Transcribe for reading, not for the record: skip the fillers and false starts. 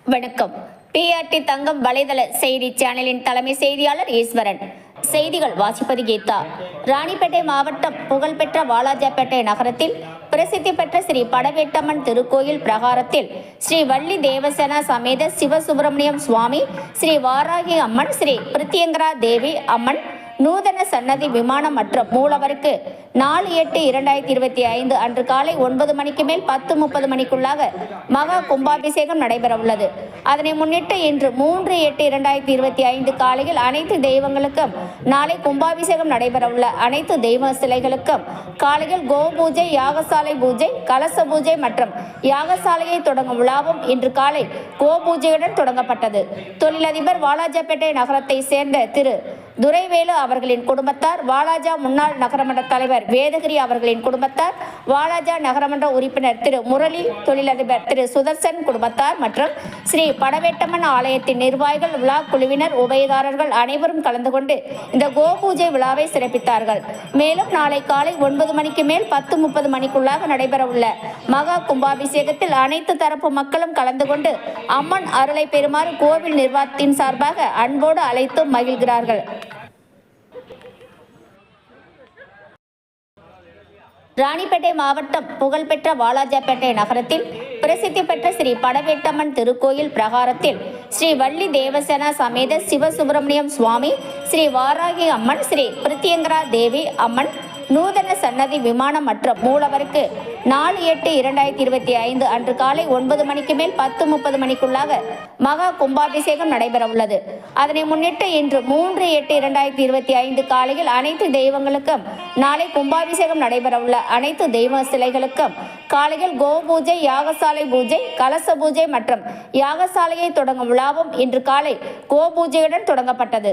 வணக்கம். பிஆர்டி தங்கம் வலைதள செய்தி சேனலின் தலைமை செய்தியாளர் ஈஸ்வரன். செய்திகள் வாசிப்பது கீதா. ராணிப்பேட்டை மாவட்டம் புகழ்பெற்ற வாலாஜாப்பேட்டை நகரத்தில் பிரசித்தி பெற்ற ஸ்ரீ படவேட்டம்மன் திருக்கோயில் பிரகாரத்தில் ஸ்ரீ வள்ளி தேவசேனா சமேத சிவசுப்பிரமணியம் சுவாமி, ஸ்ரீ வாராகி அம்மன், ஸ்ரீ பிரித்யங்கரா தேவி அம்மன் நூதன சன்னதி விமானம் மற்றும் மூலவருக்கு 4/8/2025 அன்று காலை 9 மணிக்கு மேல் 10:30 மணிக்குள்ளாக மகா கும்பாபிஷேகம் நடைபெறவுள்ளது. அதனை முன்னிட்டு இன்று 3/8/2025 காலையில் அனைத்து தெய்வங்களுக்கும், நாளை கும்பாபிஷேகம் நடைபெறவுள்ள அனைத்து தெய்வ சிலைகளுக்கும் காலையில் கோ பூஜை, யாகசாலை பூஜை, கலச பூஜை மற்றும் யாகசாலையை தொடங்கும் விழாவும் இன்று காலை கோ பூஜையுடன் தொடங்கப்பட்டது. தொழிலதிபர் வாலாஜாப்பேட்டை நகரத்தை சேர்ந்த திரு துரைவேலு அவர்களின் குடும்பத்தார், வாலாஜா முன்னாள் நகரமன்ற தலைவர் வேதகிரி அவர்களின் குடும்பத்தார், வாலாஜா நகரமன்ற உறுப்பினர் திரு முரளி, தொழிலதிபர் திரு சுதர்சன் குடும்பத்தார் மற்றும் ஸ்ரீ படவேட்டம்மன் ஆலயத்தின் நிர்வாகிகள், விழா குழுவினர், உபயதாரர்கள் அனைவரும் கலந்து கொண்டு இந்த கோ பூஜை விழாவை சிறப்பித்தார்கள். மேலும் நாளை காலை 9 மணிக்கு மேல் 10:30 மணிக்குள்ளாக நடைபெறவுள்ள மகா கும்பாபிஷேகத்தில் அனைத்து தரப்பு மக்களும் கலந்து கொண்டு அம்மன் அருளை பெறுமாறு கோவில் நிர்வாகத்தின் சார்பாக அன்போடு அழைத்து மகிழ்கிறார்கள். ராணிப்பேட்டை மாவட்டம் புகழ்பெற்ற வாலாஜாப்பேட்டை நகரத்தில் பிரசித்தி பெற்ற ஸ்ரீ படவேட்டம்மன் திருக்கோயில் பிரகாரத்தில் ஸ்ரீ வள்ளி தேவசேனா சமேத சிவசுப்பிரமணியம் சுவாமி, ஸ்ரீ வாராகி அம்மன், ஸ்ரீ பிரித்யங்கரா தேவி அம்மன் நூதன சன்னதி விமானம் மற்றும் மூலவருக்கு 4/8/2025 அன்று காலை 9 மணிக்கு மேல் 10:30 மணிக்குள்ளாக மகா கும்பாபிஷேகம் நடைபெறவுள்ளது. அதனை முன்னிட்டு இன்று 3/8/2025 காலையில் அனைத்து தெய்வங்களுக்கும், நாளை கும்பாபிஷேகம் நடைபெறவுள்ள அனைத்து தெய்வ சிலைகளுக்கும் காலையில் கோ பூஜை, யாகசாலை பூஜை, கலச பூஜை மற்றும் யாகசாலையை தொடங்கும் விழாவும் இன்று காலை கோ பூஜையுடன் தொடங்கப்பட்டது.